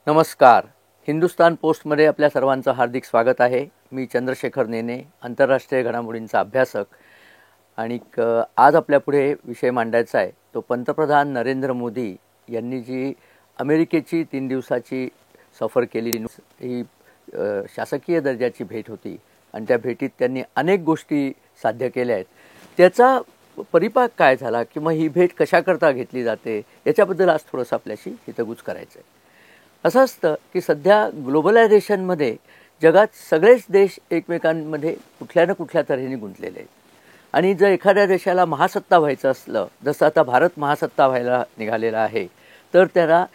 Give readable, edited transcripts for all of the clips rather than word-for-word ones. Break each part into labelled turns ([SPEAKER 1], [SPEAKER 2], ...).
[SPEAKER 1] नमस्कार. हिंदुस्तान पोस्टमध्ये आपल्या सर्वांचं हार्दिक स्वागत आहे. मी चंद्रशेखर नेने, आंतरराष्ट्रीय घडामोडींचा अभ्यासक. आणि आज आपल्यापुढे विषय मांडायचा आहे तो पंतप्रधान नरेंद्र मोदी यांनी जी अमेरिकेची 3 दिवसाची सफर केली ही शासकीय दर्जाची भेट होती आणि त्या भेटीत त्यांनी अनेक गोष्टी साध्य केल्या आहेत. त्याचा परिपाक काय झाला किंवा ही भेट कशाकरता घेतली जाते याच्याबद्दल आज थोडंसं आपल्याशी हितगुज करायचं आहे. असं असतं की सध्या ग्लोबलायझेशनमध्ये जगात सगळेच देश एकमेकांमध्ये कुठल्या ना कुठल्या तऱ्हेने गुंतलेले आहेत. आणि जर एखाद्या देशाला महासत्ता व्हायचं असलं, जसं आता भारत महासत्ता व्हायला निघालेला आहे, तर त्याला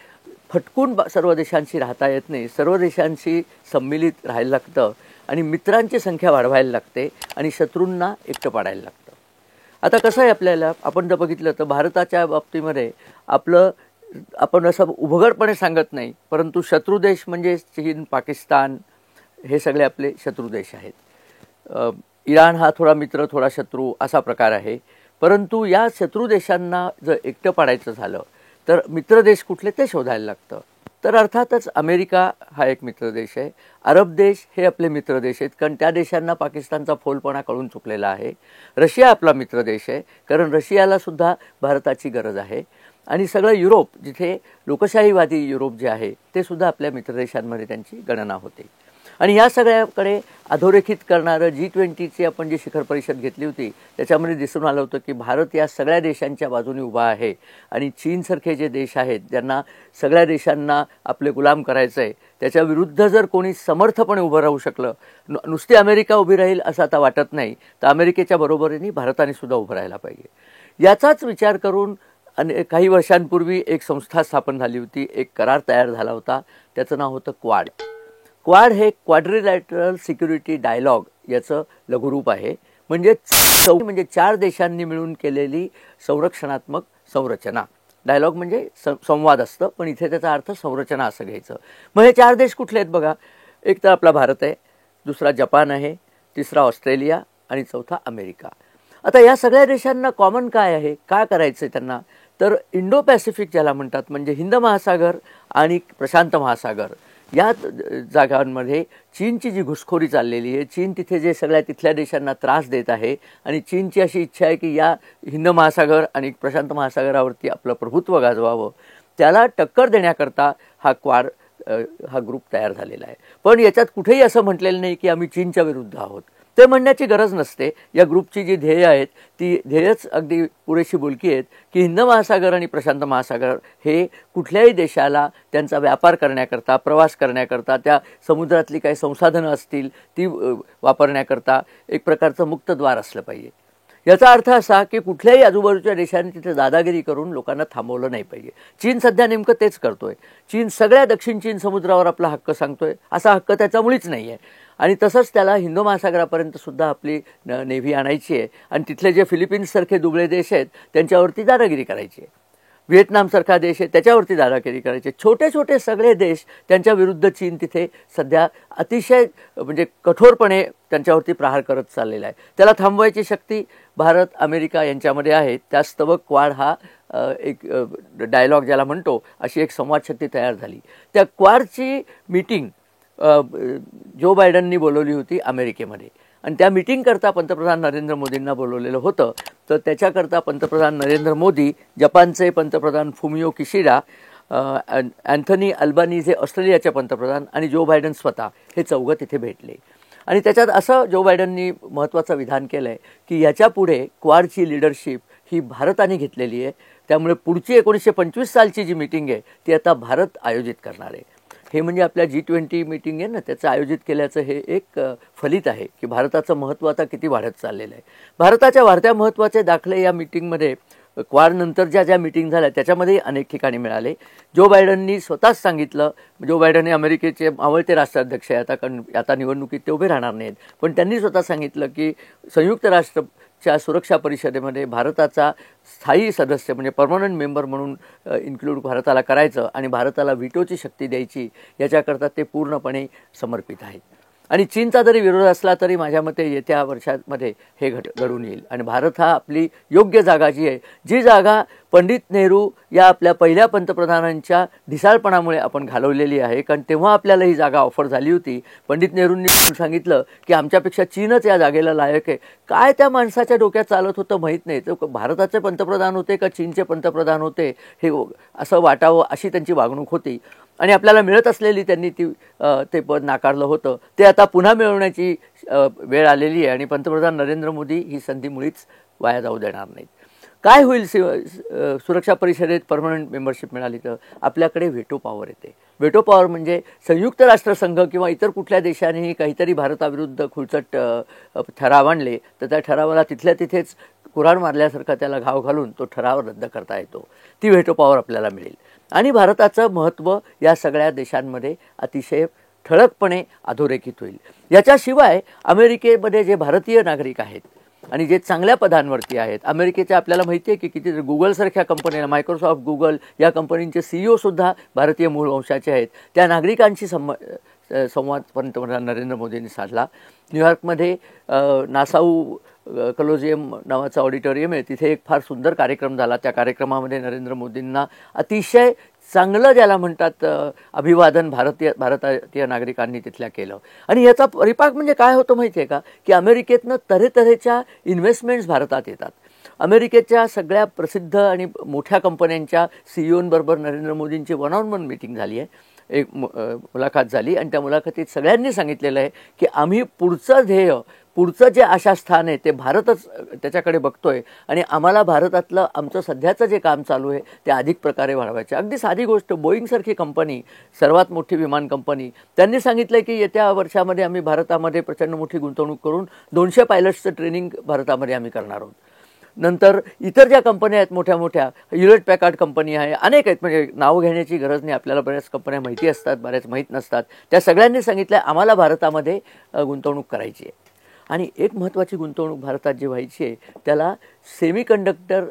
[SPEAKER 1] फटकून सर्व देशांशी राहता येत नाही. सर्व देशांशी सम्मिलित राहायला लागतं आणि मित्रांची संख्या वाढवायला लागते आणि शत्रूंना एकटं पाडायला लागतं. आता कसं आहे, आपल्याला आपण जर बघितलं तर भारताच्या बाबतीमध्ये आपण असं उभगडपणे सांगत नाही, परंतु शत्रू देश म्हणजे चीन, पाकिस्तान हे सगळे आपले शत्रू देश आहेत. इराण हा थोडा मित्र थोडा शत्रू असा प्रकार आहे. परंतु या शत्रू देशांना जर एकटं पाडायचं झालं तर मित्र देश कुठले ते शोधायला लागतं. तर अर्थातच अमेरिका हा एक मित्र देश आहे. अरब देश हे आपले मित्र देश आहेत, कारण त्या देशांना पाकिस्तानचा फोलपणा कळून चुकलेला आहे. रशिया आपला मित्र देश आहे, कारण रशियालासुद्धा भारताची गरज आहे. आणि सगळं युरोप, जिथे लोकशाहीवादी युरोप जे आहे ते सुद्धा आपल्या मित्रदेशांमध्ये त्यांची गणना होते. आणि या सगळ्याकडे अधोरेखित करणारं G20ची आपण जी शिखर परिषद घेतली होती त्याच्यामध्ये दिसून आलं होतं की भारत या सगळ्या देशांच्या बाजूने उभा आहे. आणि चीनसारखे जे देश आहेत ज्यांना सगळ्या देशांना आपले गुलाम करायचं आहे, त्याच्या विरुद्ध जर कोणी समर्थपणे उभं राहू शकलं, नुसती अमेरिका उभी राहील असं आता वाटत नाही, तर अमेरिकेच्या बरोबरीने भारताने सुद्धा उभं राहायला पाहिजे. याचाच विचार करून काही वर्षांपूर्वी एक संस्था स्थापन झाली होती, एक करार तयार झाला होता. त्याचं नाव होतं क्वाड. क्वाड हे क्वाड्रिलॅटरल सिक्युरिटी डायलॉग याचं लघुरूप आहे. म्हणजे 4 देशांनी मिळून केलेली संरक्षणात्मक संरचना. डायलॉग म्हणजे संवाद असतं, पण इथे त्याचा अर्थ संरचना असं घ्यायचं. मग हे 4 देश कुठले आहेत बघा. एक तर आपला भारत आहे, दुसरा जपान आहे, तिसरा ऑस्ट्रेलिया आणि चौथा अमेरिका. आता या सगळ्या देशांना कॉमन काय आहे, काय करायचं आहे त्यांना, तर इंडो पॅसिफिक ज्याला म्हणतात, म्हणजे हिंद महासागर आणि प्रशांत महासागर या जागांमध्ये चीनची जी घुसखोरी चाललेली आहे, चीन तिथे जे तिथल्या देशांना त्रास देत आहे आणि चीनची अशी इच्छा आहे की या हिंद महासागर आणि प्रशांत महासागरावरती आपलं प्रभुत्व गाजवावं, त्याला टक्कर देण्याकरता हा ग्रुप तयार झालेला आहे. पण याच्यात कुठेही असं म्हटलेलं नाही की आम्ही चीनच्या विरुद्ध आहोत. ते म्हणण्याची गरज नसते. या ग्रुपची जी ध्येय आहेत ती ध्येयच अगदी पुरेशी बोलकी आहेत की हिंद महासागर आणि प्रशांत महासागर हे कुठल्याही देशाला त्यांचा व्यापार करण्याकरता, प्रवास करण्याकरता, त्या समुद्रातली काही संसाधनं असतील ती वापरण्याकरता एक प्रकारचं मुक्त द्वार असलं पाहिजे. याचा अर्थ असा की कुठल्याही आजूबाजूच्या देशांनी तिथे दादागिरी करून लोकांना थांबवलं नाही पाहिजे. चीन सध्या नेमकं तेच करतोय. चीन सगळ्या दक्षिण चीन समुद्रावर आपला हक्क सांगतोय. असा हक्क त्याचा मुळीच नाही आहे. आणि तसंच त्याला हिंदू महासागरापर्यंत सुद्धा आपली नेव्ही आणायची आहे आणि तिथले जे फिलिपिन्ससारखे दुबळे देश आहेत त्यांच्यावरती दादागिरी करायची आहे. व्हिएतनामसारखा देश आहे त्याच्यावरती दादागिरी करायची. छोटे छोटे सगळे देश त्यांच्या विरुद्ध चीन तिथे सध्या अतिशय म्हणजे कठोरपणे त्यांच्यावरती प्रहार करत चाललेला आहे. त्याला थांबवायची शक्ती भारत, अमेरिका यांच्यामध्ये आहे. त्यास्तव क्वाड हा एक डायलॉग ज्याला म्हणतो अशी एक संवाद शक्ती तयार झाली. त्या क्वाडची मीटिंग जो बायडननी बोलवली होती अमेरिकेमध्ये आणि त्या मीटिंगकरता पंतप्रधान नरेंद्र मोदींना बोलवलेलं होतं. तर त्याच्याकरता पंतप्रधान नरेंद्र मोदी, जपानचे पंतप्रधान फुमियो किशिडा, अँथनी अल्बानीझे ऑस्ट्रेलियाचे पंतप्रधान आणि जो बायडन स्वतः हे चौघं तिथे भेटले. आणि त्याच्यात असं जो बायडननी महत्त्वाचं विधान केलं आहे की याच्यापुढे क्वाडची लीडरशिप ही भारताने घेतलेली आहे. त्यामुळे पुढची 1925 सालची जी मीटिंग आहे ती आता भारत आयोजित करणार आहे. हे म्हणजे आपल्या G20 मीटिंग आहे ना, त्याचं आयोजित केल्याचं हे एक फलित आहे की भारताचं महत्त्व आता किती वाढत चाललेलं आहे. भारताच्या वाढत्या महत्त्वाचे दाखले या मीटिंगमध्ये क्वाडनंतर ज्या मीटिंग झाल्या त्याच्यामध्ये अनेक ठिकाणी मिळाले. जो बायडननी स्वतःच सांगितलं, जो बायडन हे अमेरिकेचे मावळते राष्ट्राध्यक्ष आहे, आता निवडणुकीत ते उभे राहणार नाहीत, पण त्यांनी स्वतः सांगितलं की संयुक्त राष्ट्रच्या सुरक्षा परिषदेमध्ये भारताचा स्थायी सदस्य म्हणजे परमनंट मेंबर म्हणून इन्क्लूड भारताला करायचं आणि भारताला व्हिटोची शक्ती द्यायची, याच्याकरता ते पूर्णपणे समर्पित आहेत. आणि चीनचा जरी विरोध असला तरी माझ्या मते येत्या वर्षांमध्ये हे घडून येईल आणि भारत हा आपली योग्य जागा जी आहे, जी जागा पंडित नेहरू या आपल्या पहिल्या पंतप्रधानांच्या ढिसाळपणामुळे आपण घालवलेली आहे. कारण तेव्हा आपल्याला ही जागा ऑफर झाली होती. पंडित नेहरूंनी सांगितलं की आमच्यापेक्षा चीनच या जागेला लायक आहे. काय त्या माणसाच्या डोक्यात चालत होतं माहीत नाही. तर भारताचे पंतप्रधान होते का चीनचे पंतप्रधान होते हे असं वाटावं अशी त्यांची वागणूक होती. आणि आपल्याला मिळत असलेली त्यांनी ते पद नाकारलं होतं. ते आता पुन्हा मिळवण्याची वेळ आलेली आहे आणि पंतप्रधान नरेंद्र मोदी ही संधी मुळीच वाया जाऊ देणार नाहीत. काय होईल सुरक्षा परिषदेत परमनंट मेंबरशिप मिळाली तर आपल्याकडे व्हेटो पॉवर येते. व्हेटो पॉवर म्हणजे संयुक्त राष्ट्रसंघ किंवा इतर कुठल्या देशानेही काहीतरी भारताविरुद्ध खुळचट ठराव आणले तर त्या ठरावाला तिथल्या तिथेच कुऱ्हाड मारल्यासारखा त्याला घाव घालून तो ठराव रद्द करता येतो. ती व्हेटो पॉवर आपल्याला मिळेल आणि भारताचं महत्त्व या सगळ्या देशांमध्ये अतिशय ठळकपणे अधोरेखित होईल. याच्याशिवाय अमेरिकेमध्ये जे भारतीय नागरिक आहेत आणि जे चांगल्या पदांवरती आहेत, अमेरिकेचे आपल्याला माहिती आहे की किती गुगलसारख्या कंपनीला, मायक्रोसॉफ्ट, गुगल या कंपनींचे CEO भारतीय मूळ वंशाचे आहेत. त्या नागरिकांशी संवाद पंतप्रधान नरेंद्र मोदींनी साधला. न्यूयॉर्कमध्ये नासाऊ कलोजियम नावाचं ऑडिटोरियम आहे, तिथे एक फार सुंदर कार्यक्रम झाला. त्या कार्यक्रमामध्ये नरेंद्र मोदींना अतिशय चांगलं ज्याला म्हणतात अभिवादन भारतीय नागरिकांनी तिथल्या केलं. आणि याचा परिपाक म्हणजे काय होतं माहिती आहे का, की अमेरिकेतनं तऱ्हेतऱ्हेच्या इन्व्हेस्टमेंट्स भारतात येतात. अमेरिकेच्या सगळ्या प्रसिद्ध आणि मोठ्या कंपन्यांच्या CEOंबरोबर नरेंद्र मोदींची 1-on-1 मीटिंग झाली आहे, एक मुलाखत झाली आणि त्या मुलाखतीत सगळ्यांनी सांगितलेलं आहे की आम्ही पुढचं ध्येय, पुढचं जे आशास्थान आहे ते भारतच त्याच्याकडे बघतोय आणि आम्हाला भारतातलं आमचं सध्याचं जे काम चालू आहे ते अधिक प्रकारे वाढवायचं. अगदी साधी गोष्ट, बोईंगसारखी कंपनी, सर्वात मोठी विमान कंपनी, त्यांनी सांगितलं की येत्या वर्षामध्ये आम्ही भारतामध्ये प्रचंड मोठी गुंतवणूक करून 200 पायलट्सचं ट्रेनिंग भारतामध्ये आम्ही करणार आहोत. नंतर इतर ज्या कंपन्या आहेत मोठ्या मोठ्या, ह्युलेट पॅकार्ड कंपनी आहे, अनेक आहेत, म्हणजे नाव घेण्याची गरज नाही, आपल्याला बऱ्याच कंपन्या माहिती असतात, बऱ्याच माहीत नसतात. त्या सगळ्यांनी सांगितलं आम्हाला भारतामध्ये गुंतवणूक करायची आहे. आणि एक महत्त्वाची गुंतवणूक भारतात जी व्हायची आहे त्याला सेमीकंडक्टर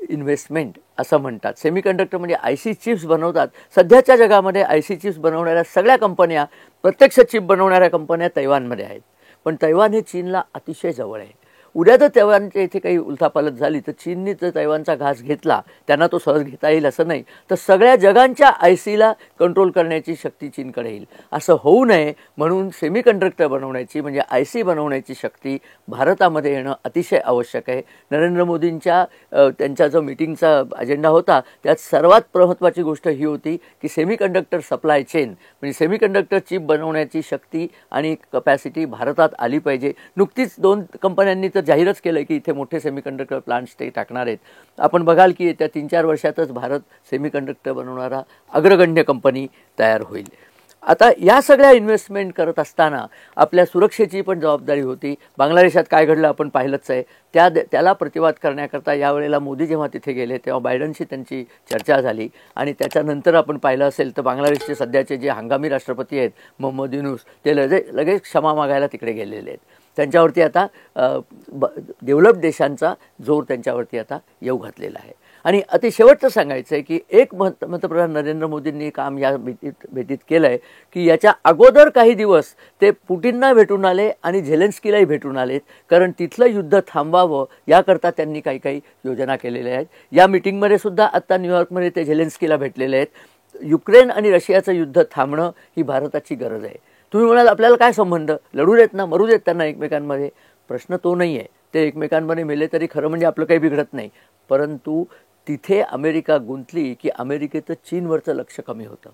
[SPEAKER 1] इन्व्हेस्टमेंट असं म्हणतात. सेमीकंडक्टर म्हणजे IC चिप्स बनवतात. सध्याच्या जगामध्ये IC चिप्स बनवणाऱ्या सगळ्या कंपन्या, प्रत्यक्ष चिप बनवणाऱ्या कंपन्या तैवानमध्ये आहेत. पण तैवान हे चीनला अतिशय जवळ आहे. उद्या जर तैवानच्या इथे काही उलथापालथ झाली तर चीनने जर तैवानचा घास घेतला, त्यांना तो सहज घेता येईल असं नाही, तर सगळ्या जगांच्या ICला कंट्रोल करण्याची शक्ती चीनकडे येईल. असं होऊ नये म्हणून सेमीकंडक्टर बनवण्याची म्हणजे IC बनवण्याची शक्ती भारतामध्ये येणं अतिशय आवश्यक आहे. नरेंद्र मोदींच्या त्यांचा जो मीटिंगचा अजेंडा होता त्यात सर्वात महत्त्वाची गोष्ट ही होती की सेमीकंडक्टर सप्लाय चेन म्हणजे सेमीकंडक्टर चिप बनवण्याची शक्ती आणि कपॅसिटी भारतात आली पाहिजे. नुकतीच 2 कंपन्यांनी तर जाहीरच केलं की इथे मोठे सेमीकंडक्टर प्लांट्स ते टाकणार आहेत. आपण बघाल की येत्या 3-4 वर्षातच भारत सेमीकंडक्टर बनवणारा अग्रगण्य कंपनी तयार होईल. आता या सगळ्या इन्व्हेस्टमेंट करत असताना आपल्या सुरक्षेची पण जबाबदारी होती. बांगलादेशात काय घडलं आपण पाहिलंच आहे. त्याला प्रतिवाद करण्याकरता यावेळेला मोदी जेव्हा तिथे गेले तेव्हा बायडनशी त्यांची चर्चा झाली आणि त्याच्यानंतर आपण पाहिलं असेल तर बांगलादेशचे सध्याचे जे हंगामी राष्ट्रपती आहेत मोहम्मद युनूस, ते लगेच क्षमा मागायला तिकडे गेलेले आहेत. त्यांच्यावरती आता डेव्हलप्ड देशांचा जोर त्यांच्यावरती आता येऊ घातलेला आहे. आणि अति शेवटचं सांगायचं आहे की एक पंतप्रधान नरेंद्र मोदींनी काम या भेटीत केलं आहे की याच्या अगोदर काही दिवस ते पुटिनना भेटून आले आणि झेलेन्स्कीलाही भेटून आलेत, कारण तिथलं युद्ध थांबवावं याकरता त्यांनी काही योजना केलेल्या आहेत. या मीटिंगमध्ये सुद्धा आत्ता न्यूयॉर्कमध्ये ते झेलेन्स्कीला भेटलेले आहेत. युक्रेन आणि रशियाचं युद्ध थांबणं ही भारताची गरज आहे. तुम्ही म्हणाल आपल्याला काय संबंध, लढू देत ना, मरू देत त्यांना एकमेकांमध्ये, प्रश्न तो नाही आहे. ते एकमेकांमध्ये मेले तरी खरं म्हणजे आपलं काही बिघडत नाही, परंतु तिथे अमेरिका गुंतली की अमेरिकेचं चीनवरचं लक्ष कमी होतं.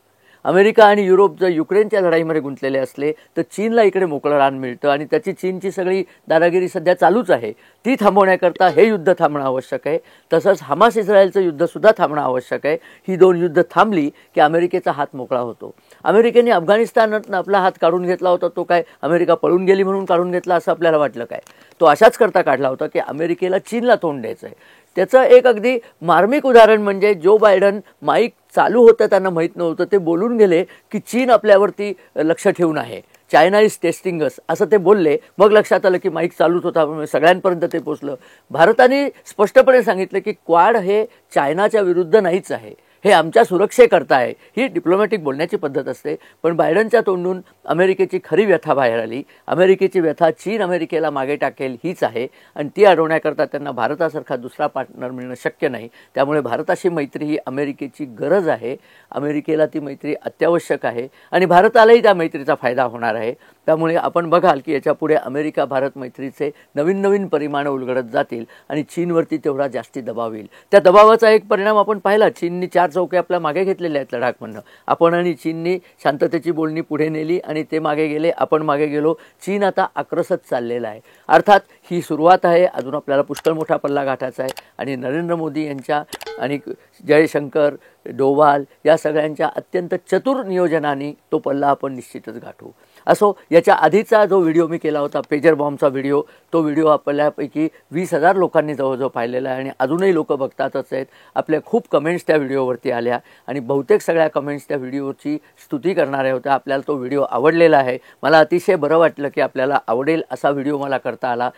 [SPEAKER 1] अमेरिका आणि युरोप जर युक्रेनच्या लढाईमध्ये गुंतलेले असले तर चीनला इकडे मोकळं रान मिळतं आणि त्याची चीनची सगळी दादागिरी सध्या चालूच आहे. ती थांबवण्याकरता हे युद्ध थांबणं आवश्यक आहे. तसंच हमास इस्रायलचं युद्धसुद्धा थांबणं आवश्यक आहे. ही 2 युद्ध थांबली की अमेरिकेचा हात मोकळा होतो. अमेरिकेने अफगाणिस्तानातनं आपला हात काढून घेतला होता, तो काय अमेरिका पळून गेली म्हणून काढून घेतला असं आपल्याला वाटलं काय? तो अशाच करता काढला होता की अमेरिकेला चीनला तोंड द्यायचं आहे. त्याचं एक अगदी मार्मिक उदाहरण म्हणजे जो बायडन माईक चालू होतं त्यांना माहीत नव्हतं, ते बोलून गेले की चीन आपल्यावरती लक्ष ठेवून आहे, चायना इज टेस्टिंग अस असं ते बोलले. मग लक्षात आलं की माईक चालूच होता, सगळ्यांपर्यंत ते पोचलं. भारताने स्पष्टपणे सांगितलं की क्वाड हे चायनाच्या विरुद्ध नाहीच आहे, हे आमच्या सुरक्षेकरता आहे, ही डिप्लोमॅटिक बोलण्याची पद्धत असते. पण बायडनच्या तोंडून अमेरिकेची खरी व्यथा बाहेर आली. अमेरिकेची व्यथा चीन अमेरिकेला मागे टाकेल हीच आहे आणि ती अडवण्याकरता त्यांना भारतासारखा दुसरा पार्टनर मिळणं शक्य नाही. त्यामुळे भारताशी मैत्री ही अमेरिकेची गरज आहे. अमेरिकेला ती मैत्री अत्यावश्यक आहे आणि भारतालाही त्या मैत्रीचा फायदा होणार आहे. त्यामुळे आपण बघाल की याच्यापुढे अमेरिका भारत मैत्रीचे नवीन नवीन परिमाणं उलगडत जातील आणि चीनवरती तेवढा जास्ती दबाव येईल. त्या दबावाचा एक परिणाम आपण पाहिला. चीननी 4 चौके आपल्या मागे घेतलेले आहेत लडाखमधनं. आपण आणि चीननी शांततेची बोलणी पुढे नेली आणि ते मागे गेले, आपण मागे गेलो. चीन आता आक्रसत चाललेला आहे. अर्थात ही सुरुवात आहे, अजून आपल्याला पुष्कळ मोठा पल्ला गाठायचा आहे आणि नरेंद्र मोदी यांच्या आणि जयशंकर डोवाल या सगळ्यांच्या अत्यंत चतुर नियोजनाने तो पल्ला आपण निश्चितच गाठू. असो, याच्या आधीचा जो व्हिडिओ मी केला होता पेजर बॉम्बचा व्हिडिओ, तो व्हिडिओ आपल्यापैकी 20,000 लोकांनी जवळजवळ पाहिलेला आहे आणि अजूनही लोक बघतातच आहेत. आपल्या खूप कमेंट्स त्या व्हिडिओवरती आल्या आणि बहुतेक सगळ्या कमेंट्स त्या व्हिडिओची स्तुती करणाऱ्या होत्या. आपल्याला तो व्हिडिओ आवडलेला आहे. मला अतिशय बरं वाटलं की आपल्याला आवडेल असा व्हिडिओ मला करता आला,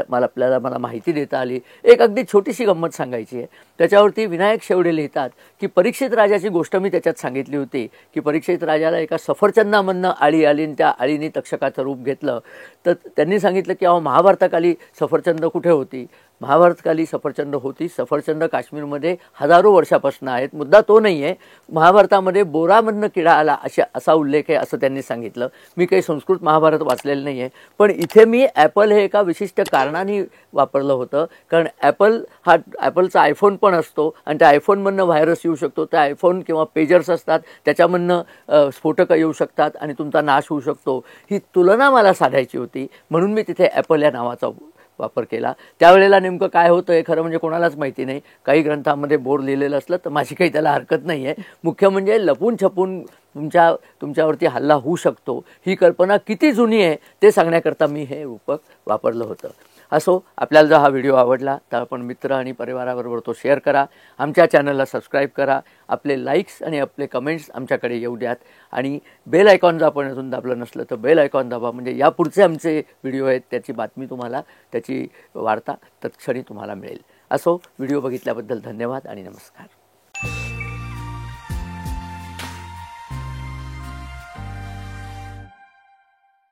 [SPEAKER 1] मला माहिती देता आली. एक अगदी छोटीशी गंमत सांगायची आहे. त्याच्यावरती विनायक शेवडे लिहितात की परीक्षित राजाची गोष्ट मी त्याच्यात सांगितली होती की परीक्षित राजाला एका सफरचंदामधनं आळी आली आणि त्या आळीने तक्षकाचं रूप घेतलं. तर त्यांनी सांगितलं की अहो, महाभारताकाली सफरचंद कुठे होती? महाभारतकाली सफरचंद होती. सफरचंद काश्मीरमध्ये हजारो वर्षापासून आहेत. मुद्दा तो नाही आहे. महाभारतामध्ये बोरामधनं किडा आला असा उल्लेख आहे असं त्यांनी सांगितलं. मी काही संस्कृत महाभारत वाचलेलं नाही आहे. पण इथे मी ॲपल हे एका विशिष्ट कारणाने वापरलं होतं. कारण ॲपलचा आयफोन पण असतो आणि त्या आयफोनमधनं व्हायरस येऊ शकतो. त्या आयफोन किंवा पेजर्स असतात त्याच्यामधनं स्फोटकं येऊ शकतात आणि तुमचा नाश होऊ शकतो. ही तुलना मला साधायची होती म्हणून मी तिथे ॲपल या नावाचा वापर केला. त्यावेळेला नेमकं काय होतं हे खरं म्हणजे कोणालाच माहिती नाही. काही ग्रंथामध्ये बोर लिहिलेलं असलं तर माझी काही त्याला हरकत नाही आहे. मुख्य म्हणजे लपून छपून तुमच्यावरती हल्ला होऊ शकतो ही कल्पना किती जुनी आहे ते सांगण्याकरता मी हे रूपक वापरलं होतं. असो, आपल्याला जर हा व्हिडिओ आवडला तर आपण मित्र आणि परिवाराबरोबर तो शेअर करा. आमच्या चॅनलला सबस्क्राईब करा. आपले लाईक्स आणि आपले कमेंट्स आमच्याकडे येऊ द्यात आणि बेल आयकॉन जर आपण अजून दाबलं नसलं तर बेल आयकॉन दाबा. म्हणजे यापुढचे आमचे व्हिडिओ आहेत त्याची बातमी तुम्हाला, त्याची वार्ता तत्क्षणी तुम्हाला मिळेल. असो, व्हिडिओ बघितल्याबद्दल धन्यवाद आणि नमस्कार.